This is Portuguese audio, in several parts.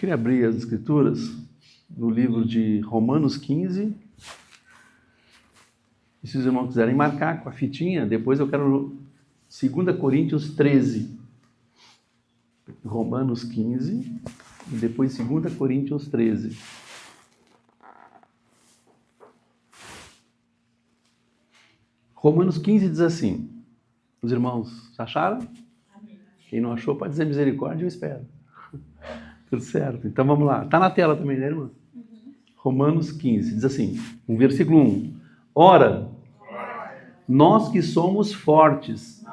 queria abrir as Escrituras no livro de Romanos 15. E se os irmãos quiserem marcar com a fitinha, depois eu quero 2 Coríntios 13. Romanos 15 e depois 2 Coríntios 13. Romanos 15 diz assim. Os irmãos acharam? Quem não achou pode dizer misericórdia, eu espero. Tudo certo. Então vamos lá. Está na tela também, né, irmã? Romanos 15 diz assim, no versículo 1. Ora, nós que somos fortes,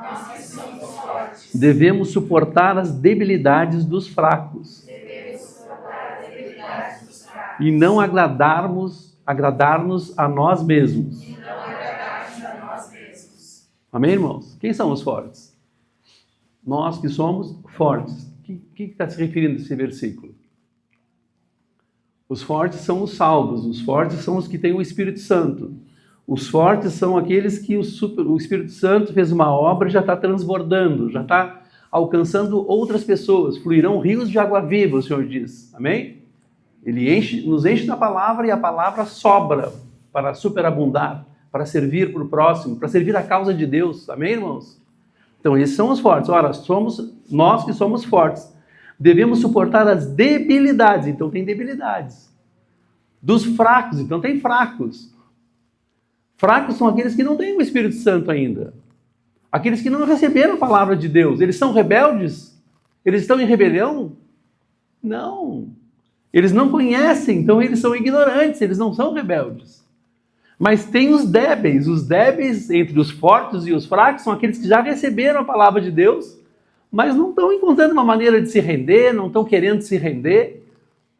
devemos suportar as debilidades dos fracos e não agradarmos a nós mesmos. Amém, irmãos? Quem são os fortes? Nós que somos fortes. O que está se referindo a esse versículo? Os fortes são os salvos, os fortes são os que têm o Espírito Santo. Os fortes são aqueles que o Espírito Santo fez uma obra e já está transbordando, já está alcançando outras pessoas. Fluirão rios de água viva, o Senhor diz. Amém? Ele nos enche da palavra e a palavra sobra para superabundar, para servir para o próximo, para servir a causa de Deus. Amém, irmãos? Então, esses são os fortes. Ora, nós que somos fortes, devemos suportar as debilidades. Então, tem debilidades. Dos fracos. Então, tem fracos. Fracos são aqueles que não têm o Espírito Santo ainda. Aqueles que não receberam a palavra de Deus. Eles são rebeldes? Eles estão em rebelião? Não. Eles não conhecem, então eles são ignorantes, eles não são rebeldes. Mas tem os débeis entre os fortes e os fracos são aqueles que já receberam a palavra de Deus, mas não estão encontrando uma maneira de se render, não estão querendo se render.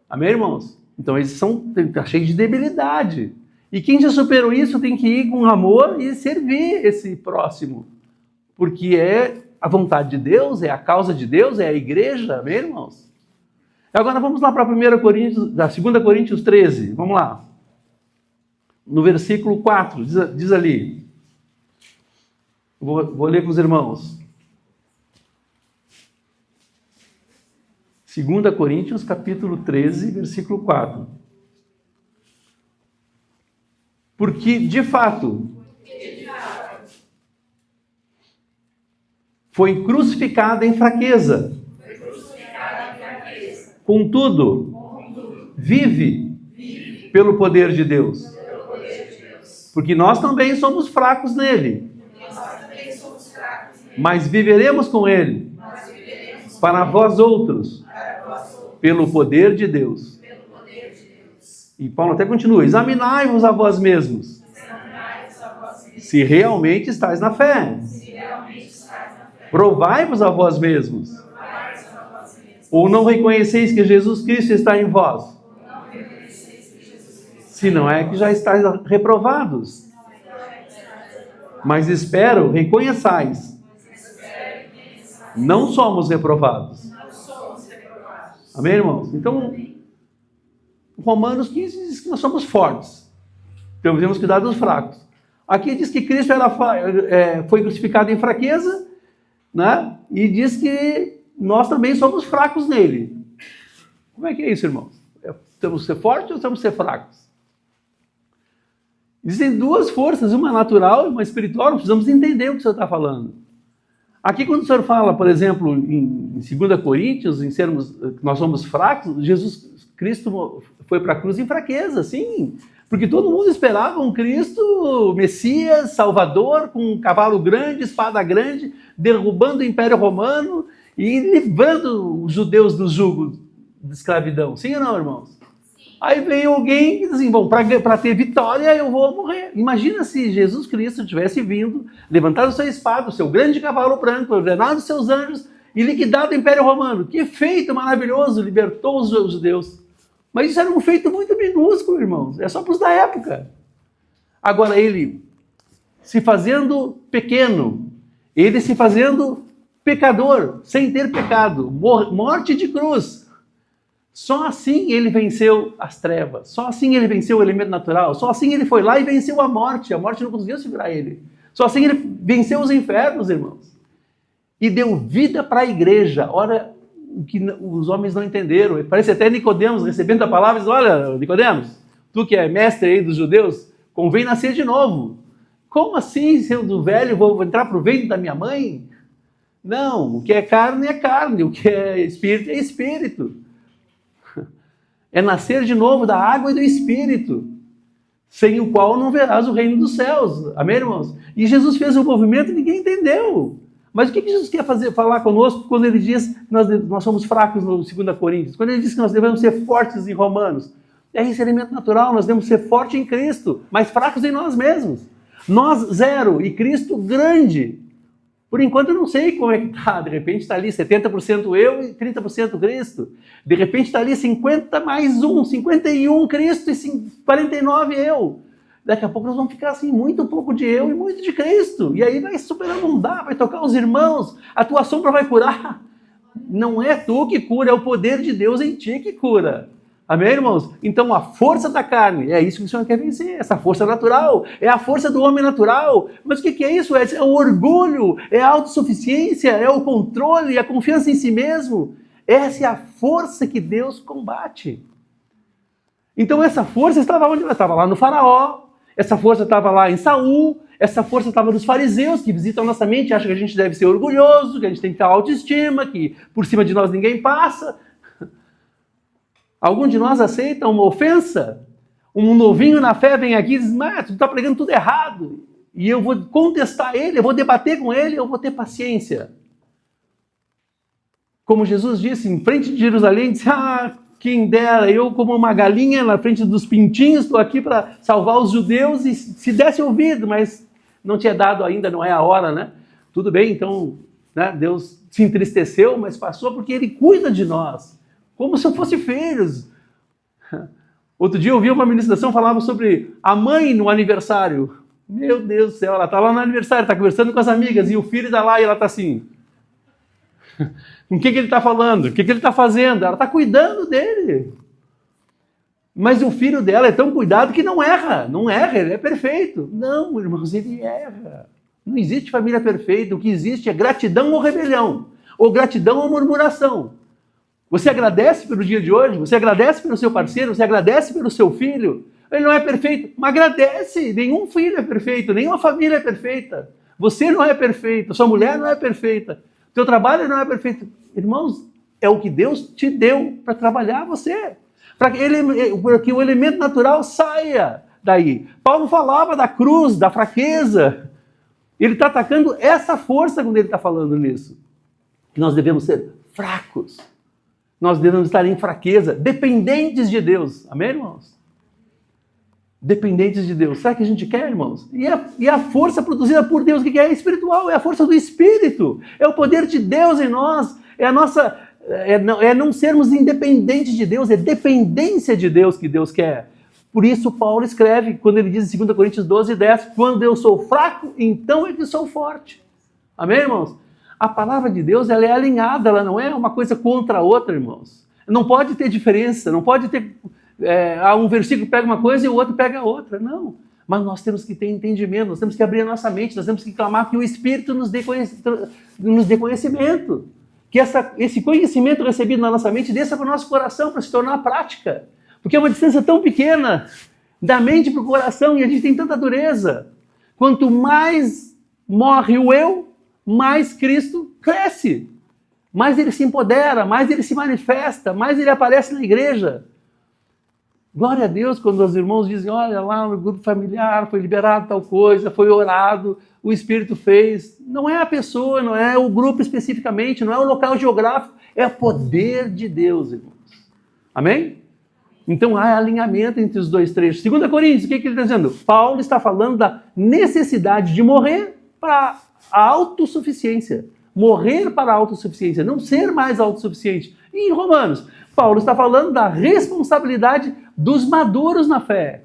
Amém, irmãos? Então eles estão cheios de debilidade. E quem já superou isso tem que ir com amor e servir esse próximo. Porque é a vontade de Deus, é a causa de Deus, é a igreja, amém, irmãos? Agora vamos lá para 2 Coríntios 13, vamos lá. No versículo 4, diz ali, vou ler com os irmãos. 2 Coríntios, capítulo 13, versículo 4. Porque, de fato, foi crucificada em fraqueza. Contudo, vive pelo poder de Deus. Porque nós também somos fracos nele. Mas viveremos com ele. Para vós outros. Pelo poder de Deus. E Paulo até continua. Examinai-vos a vós mesmos. Se realmente estáis na fé. Provai-vos a vós mesmos. Ou não reconheceis que Jesus Cristo está em vós? Se não é que já estáis reprovados. Mas espero, reconheçais. Não somos reprovados. Amém, irmãos? Então, Romanos 15 diz que nós somos fortes. Então, devemos cuidar dos fracos. Aqui diz que Cristo foi crucificado em fraqueza, né? E diz que nós também somos fracos nele. Como é que é isso, irmãos? Temos que ser fortes ou temos que ser fracos? Existem duas forças, uma natural e uma espiritual, nós precisamos entender o que o Senhor está falando. Aqui quando o Senhor fala, por exemplo, em 2 Coríntios, nós somos fracos, Jesus Cristo foi para a cruz em fraqueza, sim, porque todo mundo esperava um Cristo, Messias, Salvador, com um cavalo grande, espada grande, derrubando o Império Romano e livrando os judeus do jugo de escravidão. Sim ou não, irmãos? Aí vem alguém que diz assim, bom, para ter vitória eu vou morrer. Imagina se Jesus Cristo tivesse vindo, levantado sua espada, o seu grande cavalo branco, ordenado os seus anjos e liquidado o Império Romano. Que feito maravilhoso, libertou os judeus. Mas isso era um feito muito minúsculo, irmãos. É só para os da época. Agora ele se fazendo pequeno, ele se fazendo pecador, sem ter pecado, morte de cruz. Só assim ele venceu as trevas, só assim ele venceu o elemento natural, só assim ele foi lá e venceu a morte não conseguiu segurar ele. Só assim ele venceu os infernos, irmãos. E deu vida para a igreja. Ora, o que os homens não entenderam. Parece até Nicodemos recebendo a palavra e diz, olha, Nicodemos, tu que é mestre aí dos judeus, convém nascer de novo. Como assim, sendo velho, vou entrar para o ventre da minha mãe? Não, o que é carne, o que é espírito. É nascer de novo da água e do espírito, sem o qual não verás o reino dos céus. Amém, irmãos? E Jesus fez um movimento e ninguém entendeu. Mas o que Jesus quer falar conosco quando ele diz que nós somos fracos no 2 Coríntios? Quando ele diz que nós devemos ser fortes em Romanos? É esse elemento natural, nós devemos ser fortes em Cristo, mas fracos em nós mesmos. Nós, zero, e Cristo, grande. Por enquanto eu não sei como é que está. De repente está ali 70% eu e 30% Cristo. De repente está ali 50 mais 1, 51 Cristo e 49 eu. Daqui a pouco nós vamos ficar assim, muito pouco de eu e muito de Cristo. E aí vai superabundar, vai tocar os irmãos, a tua sombra vai curar. Não é tu que cura, é o poder de Deus em ti que cura. Amém, irmãos? Então a força da carne, é isso que o Senhor quer vencer, essa força natural, é a força do homem natural. Mas o que é isso? É o orgulho, é a autossuficiência, é o controle, a confiança em si mesmo. Essa é a força que Deus combate. Então essa força estava onde? Ela estava lá no faraó, essa força estava lá em Saul, essa força estava nos fariseus que visitam a nossa mente, acham que a gente deve ser orgulhoso, que a gente tem que ter autoestima, que por cima de nós ninguém passa. Algum de nós aceita uma ofensa? Um novinho na fé vem aqui e diz, mas tu está pregando tudo errado. E eu vou contestar ele, eu vou debater com ele, eu vou ter paciência. Como Jesus disse, em frente de Jerusalém, disse, quem dera, eu como uma galinha na frente dos pintinhos, estou aqui para salvar os judeus, e se desse ouvido, mas não tinha dado ainda, não é a hora, né? Tudo bem, então, né, Deus se entristeceu, mas passou porque Ele cuida de nós. Como se eu fosse filhos. Outro dia eu ouvi uma ministração falava sobre a mãe no aniversário. Meu Deus do céu, ela está lá no aniversário, está conversando com as amigas, e o filho está lá e ela está assim. Com o que ele está falando? O que ele está fazendo? Ela está cuidando dele. Mas o filho dela é tão cuidado que não erra, ele é perfeito. Não, irmãos, ele erra. Não existe família perfeita, o que existe é gratidão ou rebelião, ou gratidão ou murmuração. Você agradece pelo dia de hoje? Você agradece pelo seu parceiro? Você agradece pelo seu filho? Ele não é perfeito, mas agradece. Nenhum filho é perfeito, nenhuma família é perfeita. Você não é perfeito, sua mulher não é perfeita, teu trabalho não é perfeito. Irmãos, é o que Deus te deu para trabalhar você, para que o elemento natural saia daí. Paulo falava da cruz, da fraqueza. Ele está atacando essa força quando ele está falando nisso. Que nós devemos ser fracos. Nós devemos estar em fraqueza, dependentes de Deus. Amém, irmãos? Dependentes de Deus. Será que a gente quer, irmãos? E a força produzida por Deus, o que é espiritual? É a força do Espírito. É o poder de Deus em nós. É não sermos independentes de Deus. É dependência de Deus que Deus quer. Por isso Paulo escreve, quando ele diz em 2 Coríntios 12:10, quando eu sou fraco, então é que sou forte. Amém, irmãos? A palavra de Deus, ela é alinhada, ela não é uma coisa contra a outra, irmãos. Não pode ter diferença, não pode ter... um versículo pega uma coisa e o outro pega a outra, não. Mas nós temos que ter entendimento, nós temos que abrir a nossa mente, nós temos que clamar que o Espírito nos dê conhecimento. Que esse conhecimento recebido na nossa mente desça para o nosso coração, para se tornar prática. Porque é uma distância tão pequena, da mente para o coração, e a gente tem tanta dureza. Quanto mais morre o eu, mais Cristo cresce, mais ele se empodera, mais ele se manifesta, mais ele aparece na igreja. Glória a Deus quando os irmãos dizem, olha lá no grupo familiar foi liberado tal coisa, foi orado, o Espírito fez. Não é a pessoa, não é o grupo especificamente, não é o local geográfico, é o poder de Deus, irmãos. Amém? Então há alinhamento entre os dois trechos. 2 Coríntios, o que ele está dizendo? Paulo está falando da necessidade de morrer para a autossuficiência. Morrer para a autossuficiência, não ser mais autossuficiente. E em Romanos, Paulo está falando da responsabilidade dos maduros na fé,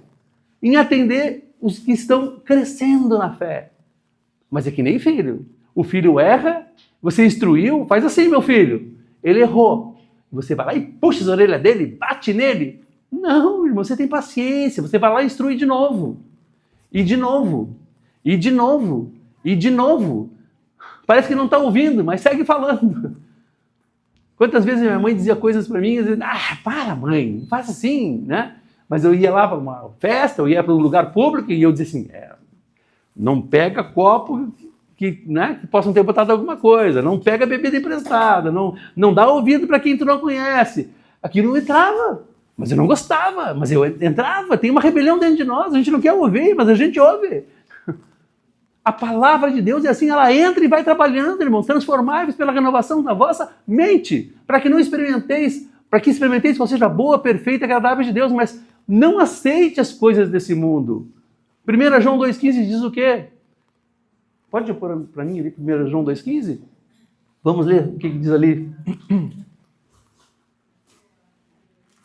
em atender os que estão crescendo na fé. Mas é que nem filho. O filho erra, você instruiu, faz assim, meu filho. Ele errou. Você vai lá e puxa as orelhas dele, bate nele. Não, irmão, você tem paciência. Você vai lá e instrui de novo. E de novo. E de novo. E de novo. Parece que não está ouvindo, mas segue falando. Quantas vezes minha mãe dizia coisas para mim, dizendo, para mãe, não faça assim, né? Mas eu ia lá para uma festa, eu ia para um lugar público e eu dizia assim, não pega copo que possam ter botado alguma coisa, não pega bebida emprestada, não dá ouvido para quem tu não conhece. Aquilo não entrava, mas eu não gostava, mas eu entrava, tem uma rebelião dentro de nós, a gente não quer ouvir, mas a gente ouve. A palavra de Deus é assim, ela entra e vai trabalhando, irmãos, transformáveis pela renovação da vossa mente, para que experimenteis qual seja a boa, perfeita e agradável de Deus, mas não aceite as coisas desse mundo. 1 João 2,15 diz o quê? Pode pôr para mim ali, 1 João 2,15? Vamos ler o que diz ali.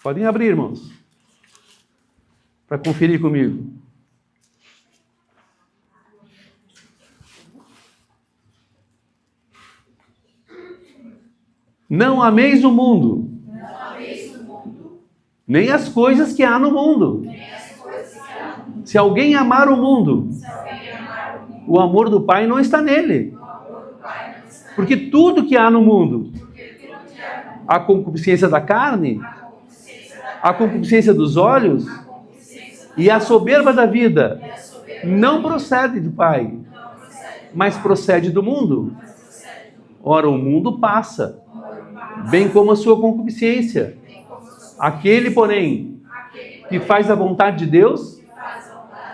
Podem abrir, irmãos, para conferir comigo. Não ameis o mundo, nem as coisas que há no mundo. Se alguém amar o mundo, o amor do Pai não está nele. Porque tudo que há no mundo, a concupiscência da carne, a concupiscência dos olhos e a soberba da vida, não procede do Pai, mas procede do mundo. Ora, o mundo passa, bem como a sua concupiscência. Aquele, porém, que faz a vontade de Deus,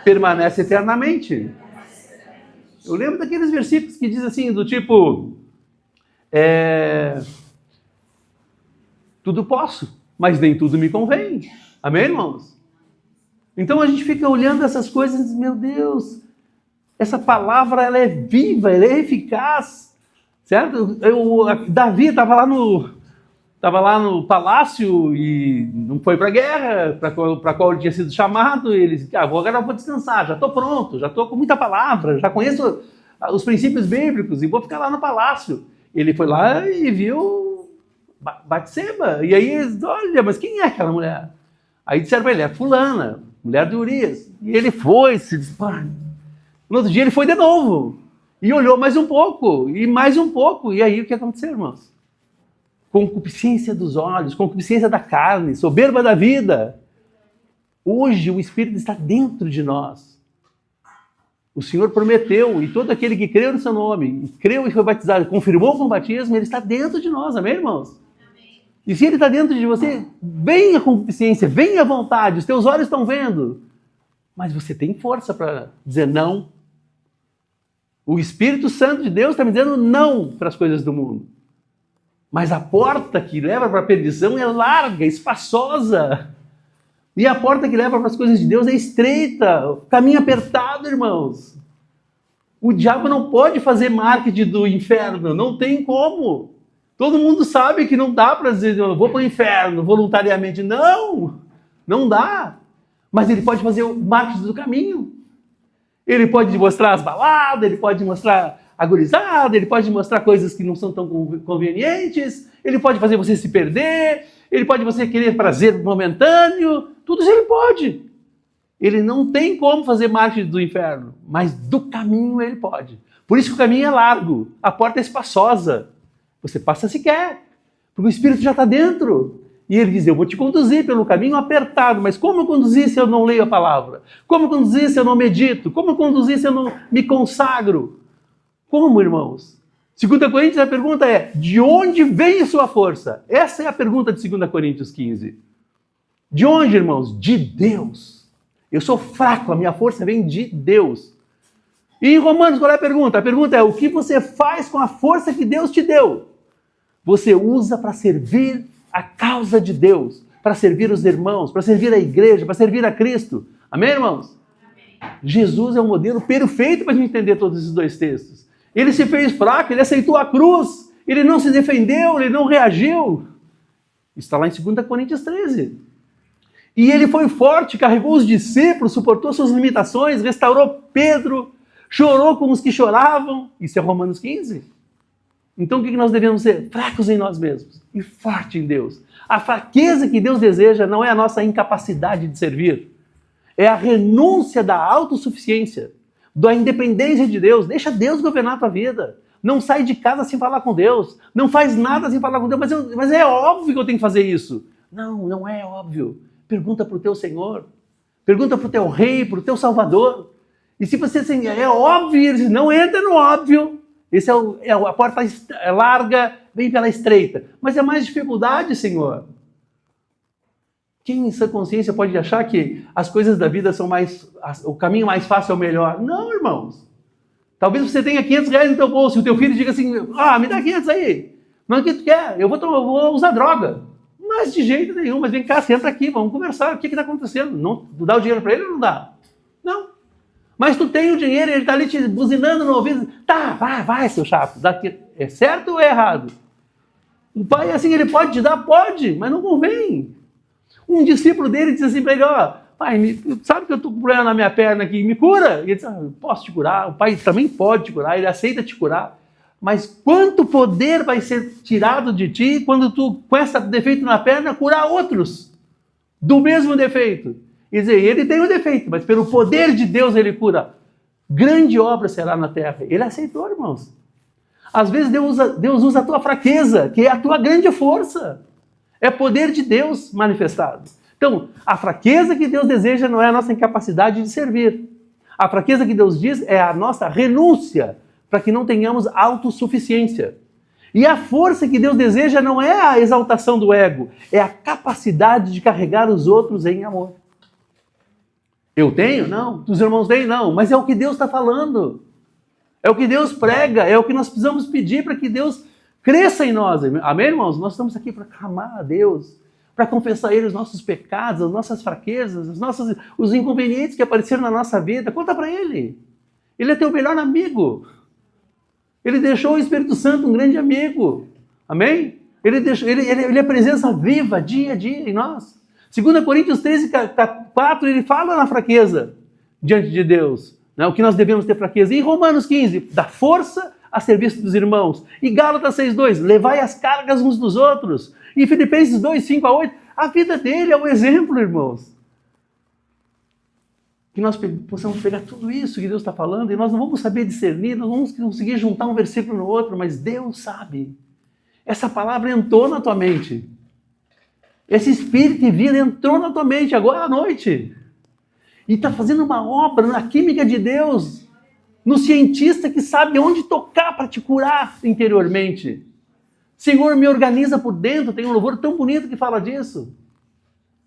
permanece eternamente. Eu lembro daqueles versículos que diz assim, do tipo, tudo posso, mas nem tudo me convém. Amém, irmãos? Então a gente fica olhando essas coisas e diz, meu Deus, essa palavra ela é viva, ela é eficaz. Certo? Davi estava lá no palácio e não foi para a guerra, para qual ele tinha sido chamado. Ele disse, agora eu vou descansar, já estou pronto, já estou com muita palavra, já conheço os princípios bíblicos e vou ficar lá no palácio. Ele foi lá e viu Batseba. E aí eles, olha, mas quem é aquela mulher? Aí disseram para ele, é fulana, mulher de Urias. E ele foi, no outro dia ele foi de novo. E olhou mais um pouco, e mais um pouco. E aí o que aconteceu, irmãos? Concupiscência dos olhos, concupiscência da carne, soberba da vida. Hoje o Espírito está dentro de nós. O Senhor prometeu, e todo aquele que creu no seu nome, creu e foi batizado, confirmou com o batismo, ele está dentro de nós, amém, irmãos? Amém. E se ele está dentro de você, vem a concupiscência, vem a vontade, os teus olhos estão vendo. Mas você tem força para dizer não. O Espírito Santo de Deus está me dizendo não para as coisas do mundo. Mas a porta que leva para a perdição é larga, espaçosa. E a porta que leva para as coisas de Deus é estreita, caminho apertado, irmãos. O diabo não pode fazer marketing do inferno, não tem como. Todo mundo sabe que não dá para dizer, eu vou para o inferno voluntariamente. Não, não dá. Mas ele pode fazer o marketing do caminho. Ele pode mostrar as baladas, ele pode mostrar a gurizada, ele pode mostrar coisas que não são tão convenientes, ele pode fazer você se perder, ele pode você querer prazer momentâneo, tudo isso ele pode. Ele não tem como fazer marketing do inferno, mas do caminho ele pode. Por isso que o caminho é largo, a porta é espaçosa. Você passa se quer, porque o Espírito já está dentro. E ele diz, eu vou te conduzir pelo caminho apertado, mas como eu conduzir se eu não leio a palavra? Como eu conduzir se eu não medito? Como eu conduzir se eu não me consagro? Como, irmãos? 2 Coríntios, a pergunta é, de onde vem a sua força? Essa é a pergunta de 2 Coríntios 15. De onde, irmãos? De Deus. Eu sou fraco, a minha força vem de Deus. E em Romanos, qual é a pergunta? A pergunta é, o que você faz com a força que Deus te deu? Você usa para servir a causa de Deus, para servir os irmãos, para servir a igreja, para servir a Cristo. Amém, irmãos? Amém. Jesus é o modelo perfeito para a gente entender todos esses dois textos. Ele se fez fraco, ele aceitou a cruz, ele não se defendeu, ele não reagiu. Está lá em 2 Coríntios 13. E ele foi forte, carregou os discípulos, suportou suas limitações, restaurou Pedro, chorou com os que choravam. Isso é Romanos 15. Então o que nós devemos ser? Fracos em nós mesmos e fortes em Deus. A fraqueza que Deus deseja não é a nossa incapacidade de servir. É a renúncia da autossuficiência, da independência de Deus. Deixa Deus governar a tua vida. não sai de casa sem falar com Deus, não faz nada sem falar com Deus, mas é óbvio que eu tenho que fazer isso. Não, não é óbvio. Pergunta para o teu Senhor, pergunta para o teu Rei, para o teu Salvador. E se você assim, é óbvio, ele diz, não entra no óbvio. Esse a porta é larga, vem pela estreita. Mas é mais dificuldade, Senhor. Quem em sua consciência pode achar que as coisas da vida são o caminho mais fácil é o melhor? Não, irmãos. Talvez você tenha 500 reais no teu bolso e o teu filho diga assim, me dá 500 aí. Mas o que tu quer? Eu vou usar droga. Mas de jeito nenhum. Mas vem cá, senta aqui, vamos conversar. O que está acontecendo? Não, tu dá o dinheiro para ele ou não dá? Não. Mas tu tem o dinheiro e ele está ali te buzinando no ouvido. Tá, vai, seu chato. É certo ou é errado? O pai, assim, ele pode te dar? Pode, mas não convém. Um discípulo dele disse assim para ele, pai, sabe que eu estou com problema na minha perna aqui, me cura? E ele disse, posso te curar? O pai também pode te curar, ele aceita te curar. Mas quanto poder vai ser tirado de ti quando tu, com esse defeito na perna, curar outros do mesmo defeito? Quer dizer, ele tem um defeito, mas pelo poder de Deus ele cura. Grande obra será na terra. Ele aceitou, irmãos. Às vezes Deus usa a tua fraqueza, que é a tua grande força. É poder de Deus manifestado. Então, a fraqueza que Deus deseja não é a nossa incapacidade de servir. A fraqueza que Deus diz é a nossa renúncia, para que não tenhamos autossuficiência. E a força que Deus deseja não é a exaltação do ego, é a capacidade de carregar os outros em amor. Eu tenho? Não. Os irmãos têm? Não. Mas é o que Deus está falando. É o que Deus prega, é o que nós precisamos pedir para que Deus cresça em nós. Amém, irmãos? Nós estamos aqui para clamar a Deus, para confessar a Ele os nossos pecados, as nossas fraquezas, os inconvenientes que apareceram na nossa vida. Conta para Ele. Ele é teu melhor amigo. Ele deixou o Espírito Santo um grande amigo. Amém? Ele é presença viva, dia a dia em nós. 2 Coríntios 13, 4, ele fala na fraqueza diante de Deus. Né? O que nós devemos ter fraqueza. E em Romanos 15, dá força a serviço dos irmãos. E Gálatas 6:2, levai as cargas uns dos outros. E Filipenses 2:5-8, a vida dele é um exemplo, irmãos. Que nós possamos pegar tudo isso que Deus está falando e nós não vamos saber discernir, nós vamos conseguir juntar um versículo no outro, mas Deus sabe. Essa palavra entrou na tua mente. Esse espírito de vida entrou na tua mente agora à noite. E está fazendo uma obra na química de Deus, no cientista que sabe onde tocar para te curar interiormente. Senhor, me organiza por dentro. Tem um louvor tão bonito que fala disso.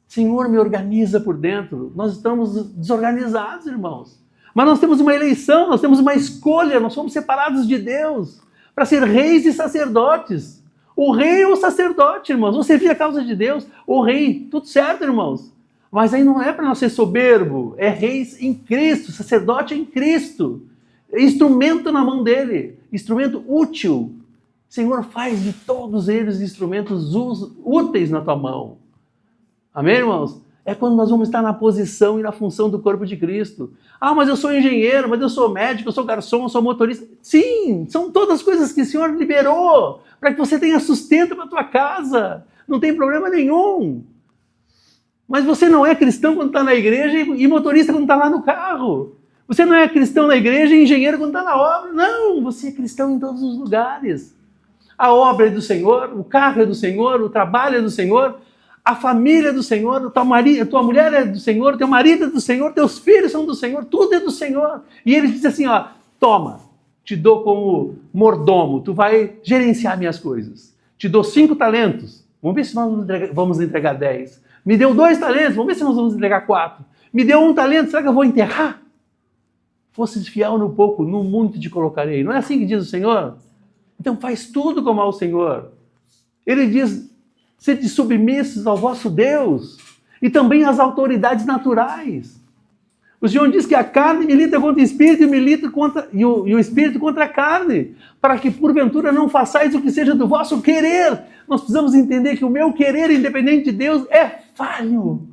Senhor, me organiza por dentro. Nós estamos desorganizados, irmãos. Mas nós temos uma eleição, nós temos uma escolha, nós somos separados de Deus para ser reis e sacerdotes. O rei ou o sacerdote, irmãos. Você via a causa de Deus, o rei. Tudo certo, irmãos. Mas aí não é para nós ser soberbo. É reis em Cristo, sacerdote em Cristo. É instrumento na mão dele. Instrumento útil. Senhor, faz de todos eles instrumentos úteis na tua mão. Amém, irmãos? É quando nós vamos estar na posição e na função do corpo de Cristo. Mas eu sou engenheiro, mas eu sou médico, eu sou garçom, eu sou motorista. Sim, são todas coisas que o Senhor liberou para que você tenha sustento para a tua casa. Não tem problema nenhum. Mas você não é cristão quando está na igreja e motorista quando está lá no carro. Você não é cristão na igreja e engenheiro quando está na obra. Não, você é cristão em todos os lugares. A obra é do Senhor, o carro é do Senhor, o trabalho é do Senhor, a família é do Senhor, tua mulher é do Senhor, teu marido é do Senhor, teus filhos são do Senhor, tudo é do Senhor. E ele diz assim, toma, te dou como mordomo, tu vai gerenciar minhas coisas. Te dou 5 talentos, vamos ver se nós vamos entregar 10. Me deu 2 talentos, vamos ver se nós vamos entregar 4. Me deu 1 talento, será que eu vou enterrar? Fosses fiel no pouco, no muito te colocarei. Não é assim que diz o Senhor? Então faz tudo como ao Senhor. Ele diz, sede submissos ao vosso Deus e também às autoridades naturais. O Senhor diz que a carne milita contra o espírito e o espírito contra a carne, para que porventura não façais o que seja do vosso querer. Nós precisamos entender que o meu querer independente de Deus é falho.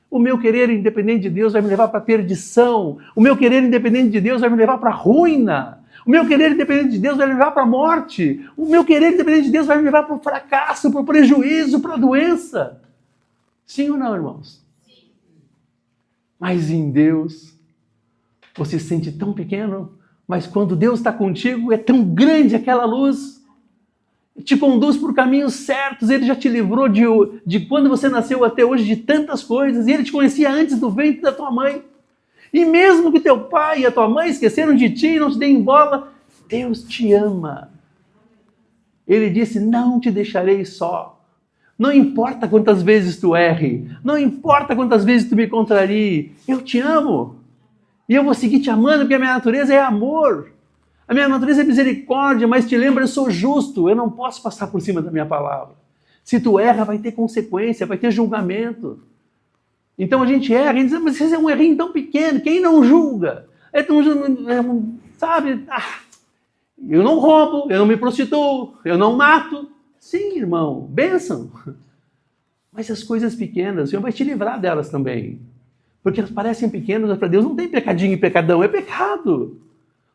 O meu querer independente de Deus vai me levar para a perdição. O meu querer independente de Deus vai me levar para a ruína. O meu querer independente de Deus vai me levar para a morte. O meu querer independente de Deus vai me levar para o fracasso, para o prejuízo, para a doença. Sim ou não, irmãos? Sim. Mas em Deus, você se sente tão pequeno, Mas quando Deus está contigo, é tão grande aquela luz, te conduz por caminhos certos. Ele já te livrou de quando você nasceu até hoje de tantas coisas, e Ele te conhecia antes do ventre da tua mãe. E mesmo que teu pai e a tua mãe esqueceram de ti e não te deem bola, Deus te ama. Ele disse, não te deixarei só. Não importa quantas vezes tu erre, não importa quantas vezes tu me contrarie, eu te amo. E eu vou seguir te amando, porque a minha natureza é amor. A minha natureza é misericórdia, mas te lembra, eu sou justo, eu não posso passar por cima da minha palavra. Se tu erra, vai ter consequência, vai ter julgamento. Então a gente erra, a gente diz, mas esse é um errinho tão pequeno, quem não julga? Sabe, eu não roubo, eu não me prostituo, eu não mato. Sim, irmão, bênção. Mas as coisas pequenas, o Senhor vai te livrar delas também. Porque elas parecem pequenas, mas para Deus não tem pecadinho e pecadão, é pecado.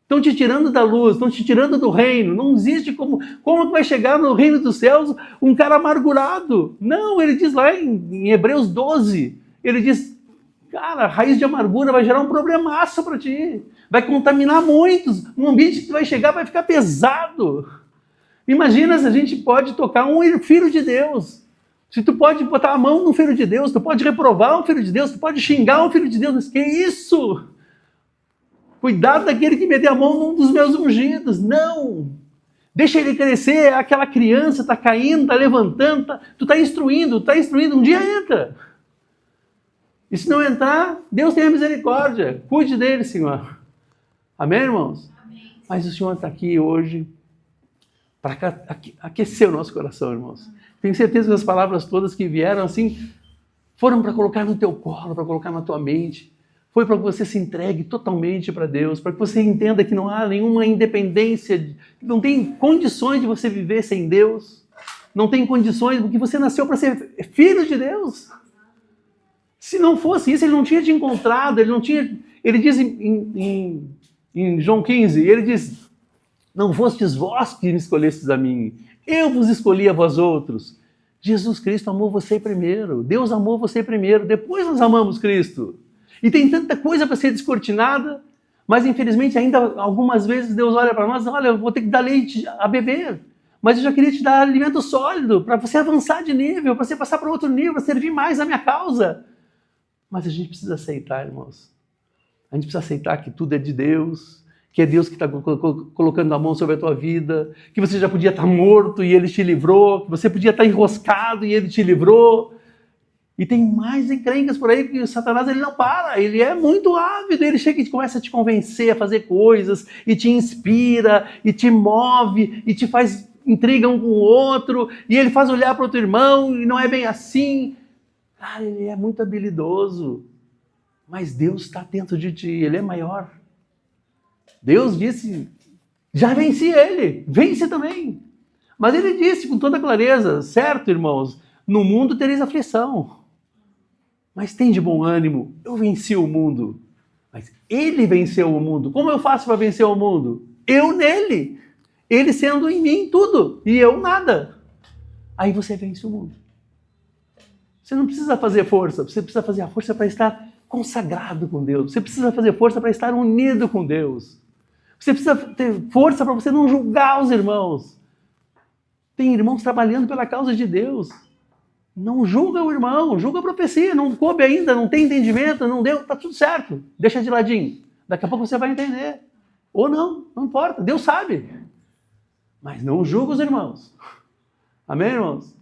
Estão te tirando da luz, estão te tirando do reino. Não existe como que vai chegar no reino dos céus um cara amargurado. Não, ele diz lá em Hebreus 12, ele diz, cara, a raiz de amargura vai gerar um problemaço para ti. Vai contaminar muitos. Um ambiente que tu vai chegar vai ficar pesado. Imagina se a gente pode tocar um filho de Deus. Se tu pode botar a mão no filho de Deus, tu pode reprovar um filho de Deus, tu pode xingar um filho de Deus. Mas que isso? Cuidado daquele que meter a mão num dos meus ungidos. Não! Deixa ele crescer, aquela criança está caindo, está levantando, tu está instruindo, um dia entra. E se não entrar, Deus tenha misericórdia. Cuide dele, Senhor. Amém, irmãos? Amém. Mas o Senhor está aqui hoje para aquecer o nosso coração, irmãos. Tenho certeza que as palavras todas que vieram assim, foram para colocar no teu colo, para colocar na tua mente. Foi para que você se entregue totalmente para Deus, para que você entenda que não há nenhuma independência, não tem condições de você viver sem Deus. Não tem condições, porque você nasceu para ser filho de Deus. Se não fosse isso, ele não tinha te encontrado, ele não tinha... Ele diz em João 15, ele diz, não fostes vós que me escolhestes a mim, eu vos escolhi a vós outros. Jesus Cristo amou você primeiro, Deus amou você primeiro, depois nós amamos Cristo. E tem tanta coisa para ser descortinada, mas infelizmente ainda algumas vezes Deus olha para nós, olha, eu vou ter que dar leite a beber, mas eu já queria te dar alimento sólido, para você avançar de nível, para você passar para outro nível, para servir mais a minha causa. Mas a gente precisa aceitar, irmãos. A gente precisa aceitar que tudo é de Deus, que é Deus que está colocando a mão sobre a tua vida, que você já podia estar morto e Ele te livrou, que você podia estar enroscado e Ele te livrou. E tem mais encrencas por aí que o Satanás ele não para, ele é muito ávido, ele chega e começa a te convencer a fazer coisas, e te inspira, e te move, e te faz intriga um com o outro, e ele faz olhar para o teu irmão, e não é bem assim. Cara, ele é muito habilidoso, mas Deus está dentro de ti, ele é maior. Deus disse, já venci ele, vence também. Mas ele disse com toda clareza, certo, irmãos, no mundo tereis aflição. Mas tem de bom ânimo, eu venci o mundo. Mas ele venceu o mundo. Como eu faço para vencer o mundo? Eu nele. Ele sendo em mim tudo e eu nada. Aí você vence o mundo. Você não precisa fazer força, você precisa fazer a força para estar consagrado com Deus. Você precisa fazer força para estar unido com Deus. Você precisa ter força para você não julgar os irmãos. Tem irmãos trabalhando pela causa de Deus. Não julga o irmão, julga a profecia, não coube ainda, não tem entendimento, não deu, tá tudo certo, deixa de ladinho. Daqui a pouco você vai entender. Ou não, não importa, Deus sabe. Mas não julga os irmãos. Amém, irmãos?